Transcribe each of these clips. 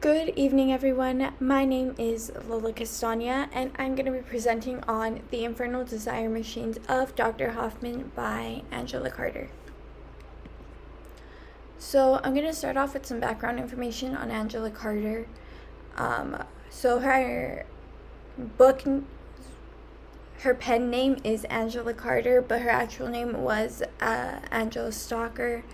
Good evening, everyone. My name is Lola Castagna, and I'm going to be presenting on The Infernal Desire Machines of Dr. Hoffman by Angela Carter. So I'm going to start off with some background information on Angela Carter. Her pen name is Angela Carter, but her actual name was Angela Stalker.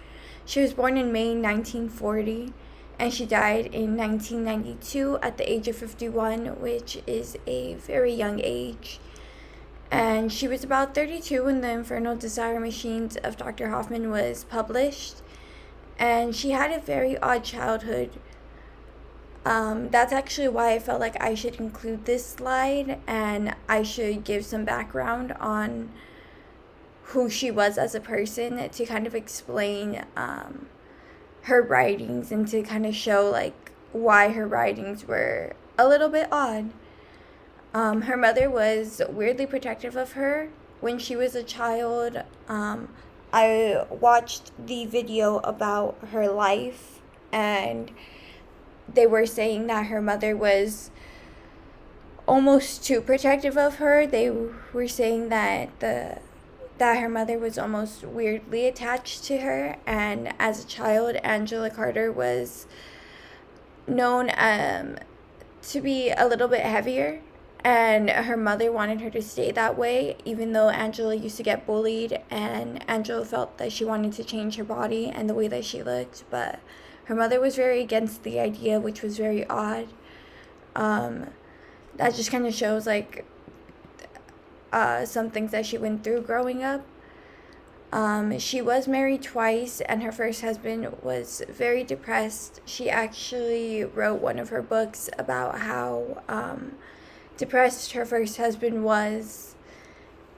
She was born in May 1940, and she died in 1992 at the age of 51, which is a very young age. And she was about 32 when The Infernal Desire Machines of Dr. Hoffman was published, and she had a very odd childhood. That's actually why I felt like I should include this slide, and I should give some background on who she was as a person to kind of explain her writings and to kind of show why her writings were a little bit odd. Her mother was weirdly protective of her when she was a child. I watched the video about her life, and they were saying that her mother was almost too protective of her. They were saying that her mother was almost weirdly attached to her, and as a child, Angela Carter was known to be a little bit heavier, and her mother wanted her to stay that way, even though Angela used to get bullied, and Angela felt that she wanted to change her body and the way that she looked, but her mother was very against the idea, which was very odd. That just kind of shows some things that she went through growing up. She was married twice, and her first husband was very depressed. She actually wrote one of her books about how depressed her first husband was,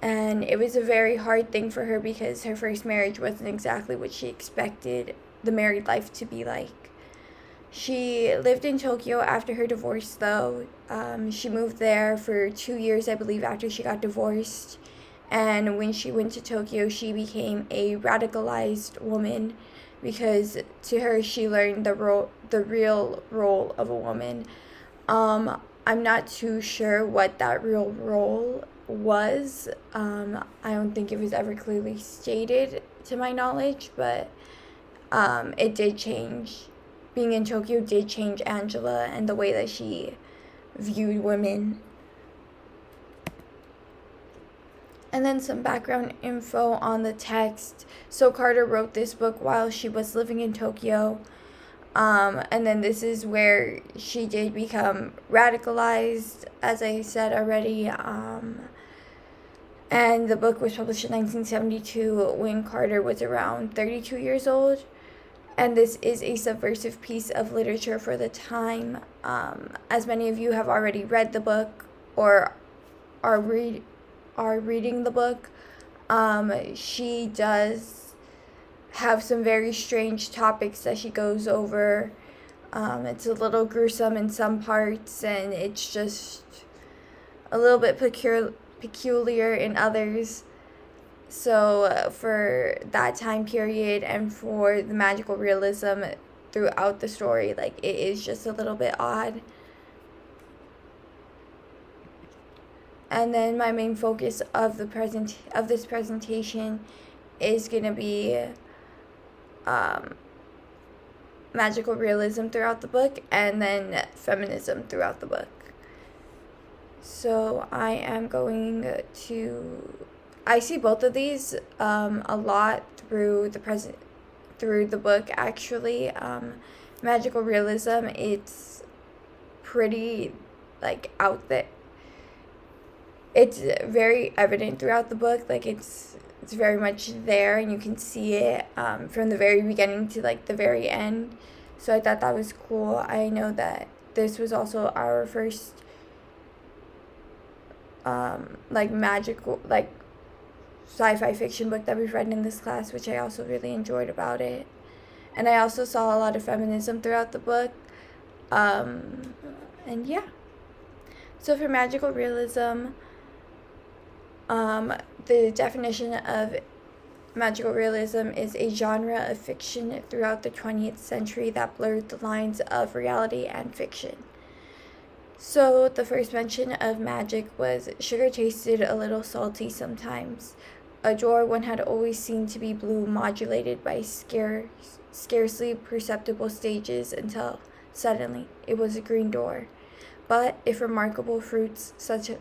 and it was a very hard thing for her because her first marriage wasn't exactly what she expected the married life to be like. She lived in Tokyo after her divorce, though. She moved there for 2 years, I believe, after she got divorced. And when she went to Tokyo, she became a radicalized woman because to her, she learned the real role of a woman. I'm not too sure what that real role was. I don't think it was ever clearly stated to my knowledge, but it did change. Being in Tokyo did change Angela and the way that she viewed women. And then some background info on the text. So Carter wrote this book while she was living in Tokyo. And then this is where she did become radicalized, as I said already. And the book was published in 1972 when Carter was around 32 years old. And this is a subversive piece of literature for the time. As many of you have already read the book or are reading the book, she does have some very strange topics that she goes over. It's a little gruesome in some parts, and it's just a little bit peculiar in others. So for that time period and for the magical realism throughout the story, it is just a little bit odd. And then my main focus of this presentation is going to be magical realism throughout the book, and then feminism throughout the book. So I am going to... I see both of these a lot through the book, actually. Magical realism, it's pretty out there. It's very evident throughout the book. It's very much there, and you can see it from the very beginning to the very end. So I thought that was cool. I know that this was also our first magical sci-fi fiction book that we've read in this class, which I also really enjoyed about it. And I also saw a lot of feminism throughout the book. And yeah. So for magical realism, the definition of magical realism is a genre of fiction throughout the 20th century that blurred the lines of reality and fiction. So, the first mention of magic was sugar tasted a little salty sometimes. A door one had always seen to be blue, modulated by scarcely perceptible stages until suddenly it was a green door. But if remarkable fruits such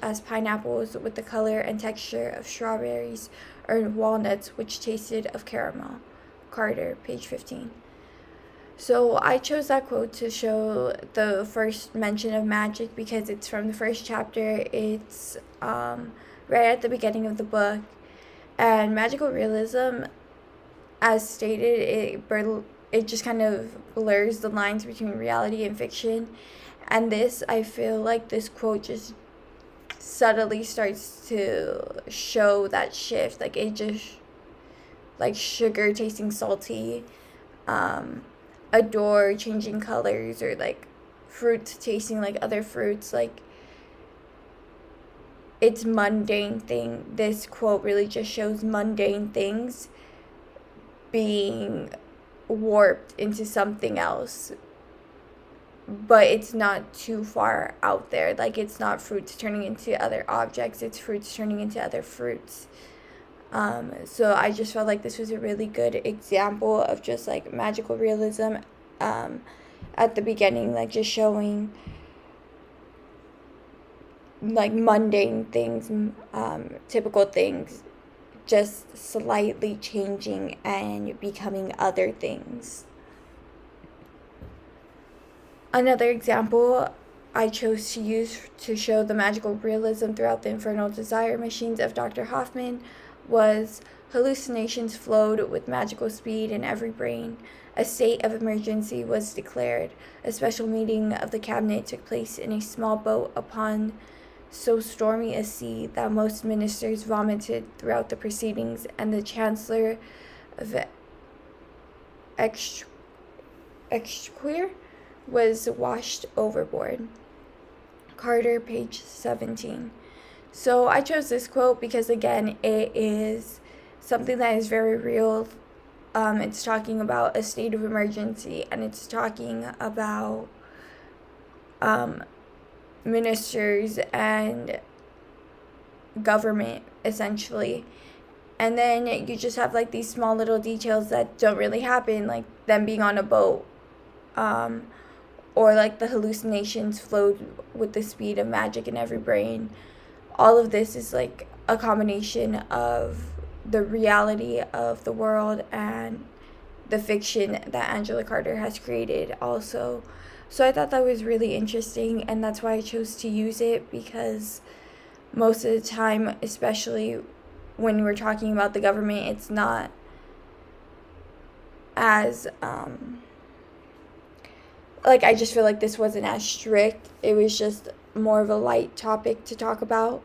as pineapples with the color and texture of strawberries or walnuts which tasted of caramel. Carter, page 15. So I chose that quote to show the first mention of magic because it's from the first chapter. It's right at the beginning of the book. And magical realism, as stated, it just kind of blurs the lines between reality and fiction. And this, I feel like this quote just subtly starts to show that shift. Like, it just, like sugar tasting salty, a door changing colors, or like fruits tasting like other fruits. Like, it's mundane thing. This quote really just shows mundane things being warped into something else, but it's not too far out there. Like, it's not fruits turning into other objects, it's fruits turning into other fruits. So I just felt like this was a really good example of just like magical realism at the beginning, like just showing like mundane things, typical things, just slightly changing and becoming other things. Another example I chose to use to show the magical realism throughout the infernal desire machines of Dr. Hoffman was hallucinations flowed with magical speed in every brain. A state of emergency was declared. A special meeting of the cabinet took place in a small boat upon so stormy a sea that most ministers vomited throughout the proceedings, and the Chancellor of Exchequer was washed overboard. Carter, page 17. So I chose this quote because, again, it is something that is very real. It's talking about a state of emergency, and it's talking about ministers and government, essentially. And then you just have like these small little details that don't really happen, like them being on a boat, or like the hallucinations flowed with the speed of magic in every brain. All of this is like a combination of the reality of the world and the fiction that Angela Carter has created also. So I thought that was really interesting, and that's why I chose to use it, because most of the time, especially when we're talking about the government, it's not as like, I just feel like this wasn't as strict. It was just more of a light topic to talk about,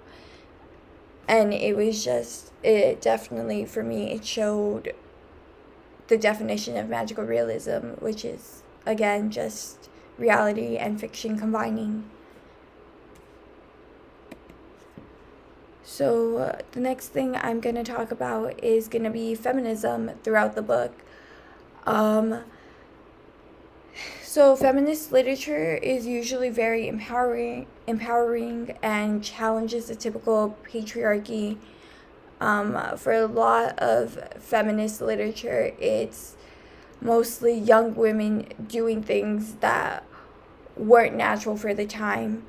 and it definitely, for me, it showed the definition of magical realism, which is, again, just reality and fiction combining. So the next thing I'm going to talk about is going to be feminism throughout the book. So feminist literature is usually very empowering and challenges the typical patriarchy. For a lot of feminist literature, it's mostly young women doing things that weren't natural for the time.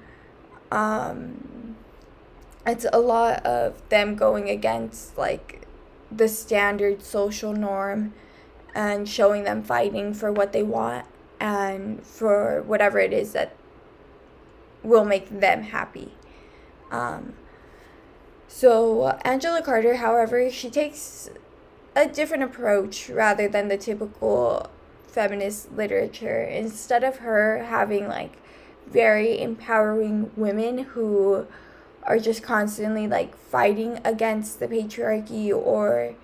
It's a lot of them going against like the standard social norm and showing them fighting for what they want and for whatever it is that will make them happy. So Angela Carter, however, she takes a different approach rather than the typical feminist literature. Instead of her having like very empowering women who are just constantly like fighting against the patriarchy, or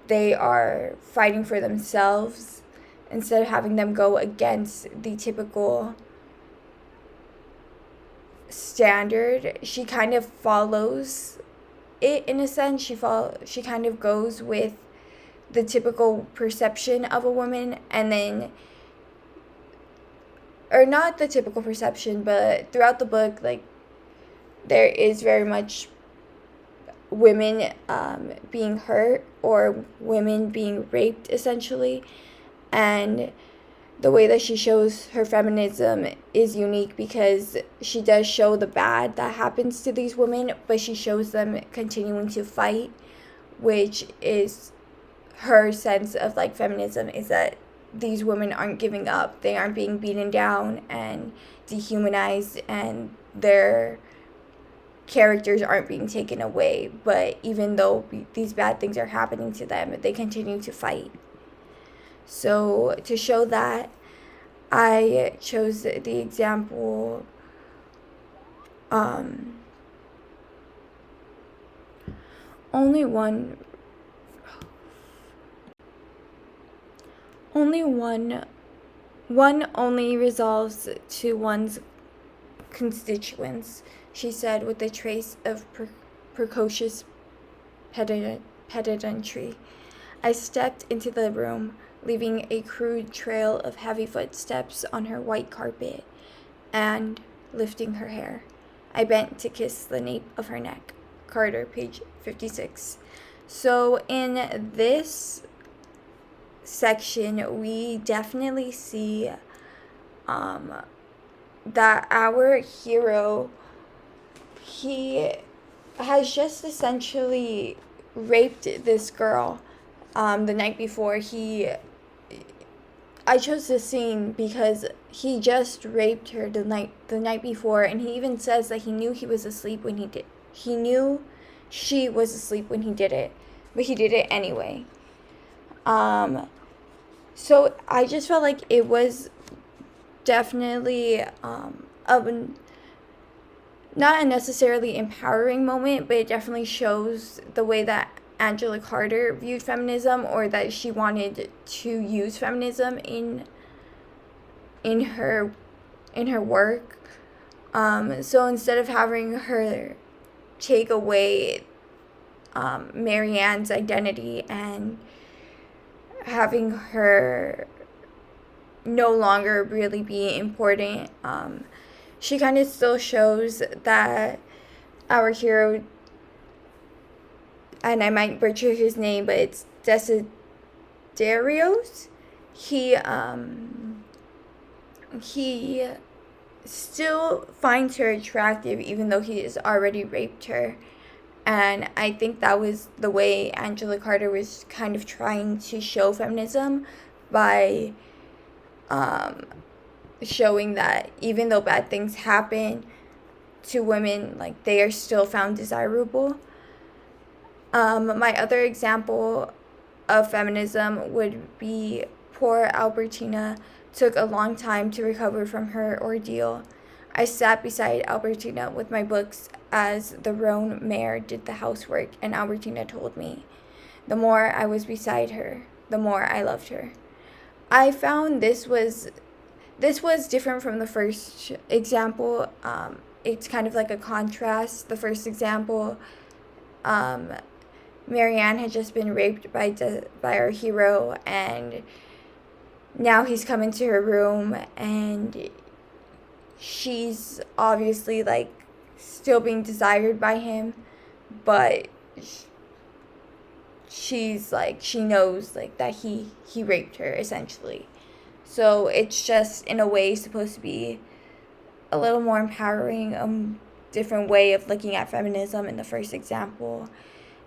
they are fighting for themselves, instead of having them go against the typical standard, she kind of follows it in a sense. She kind of goes with the typical perception of a woman, and then, or not the typical perception, but throughout the book, like, there is very much women being hurt or women being raped, essentially. And the way that she shows her feminism is unique because she does show the bad that happens to these women, but she shows them continuing to fight, which is her sense of, like, feminism, is that these women aren't giving up. They aren't being beaten down and dehumanized, and their characters aren't being taken away. But even though these bad things are happening to them, they continue to fight. So to show that, I chose the example only one only resolves to one's constituents, she said with a trace of precocious pedantry. I stepped into the room, leaving a crude trail of heavy footsteps on her white carpet, and lifting her hair, I bent to kiss the nape of her neck. Carter, page 56. So in this section, we definitely see that our hero, he has just essentially raped this girl the night before. I chose this scene because he just raped her the night before, and he even says that he knew he was asleep when he knew she was asleep when he did it, but he did it anyway. So I just felt like it was definitely not a necessarily empowering moment, but it definitely shows the way that Angela Carter viewed feminism, or that she wanted to use feminism in her work. So instead of having her take away Marianne's identity and having her no longer really be important, she kind of still shows that our hero, and I might butcher his name, but it's Desiderios. He still finds her attractive even though he has already raped her. And I think that was the way Angela Carter was kind of trying to show feminism, by showing that even though bad things happen to women, like, they are still found desirable. My other example of feminism would be poor Albertina took a long time to recover from her ordeal. I sat beside Albertina with my books as the roan mare did the housework, and Albertina told me, the more I was beside her, the more I loved her. I found this was different from the first example. It's kind of like a contrast. The first example, Marianne had just been raped by our hero, and now he's come into her room, and she's obviously, like, still being desired by him, but she's like, she knows, like, that he raped her, essentially. So it's just, in a way, supposed to be a little more empowering, different way of looking at feminism in the first example.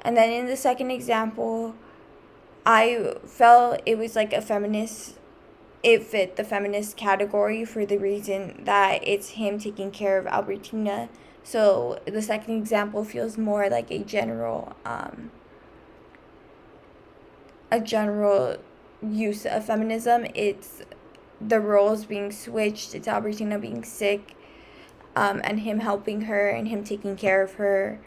And then in the second example, I felt it was like it fit the feminist category for the reason that it's him taking care of Albertina. So the second example feels more like a general use of feminism. It's the roles being switched. It's Albertina being sick, and him helping her and him taking care of her,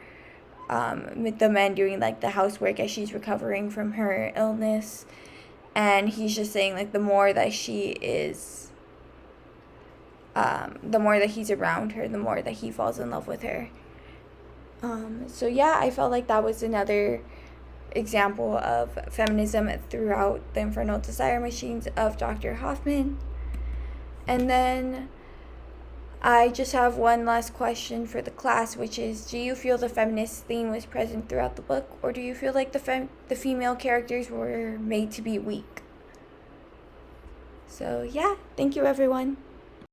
with the men doing, like, the housework as she's recovering from her illness. And he's just saying, like, the more that he's around her, the more that he falls in love with her. So yeah, I felt like that was another example of feminism throughout the Infernal Desire Machines of Dr. Hoffman. And then I just have one last question for the class, which is, do you feel the feminist theme was present throughout the book, or do you feel like the female characters were made to be weak? So yeah, thank you everyone.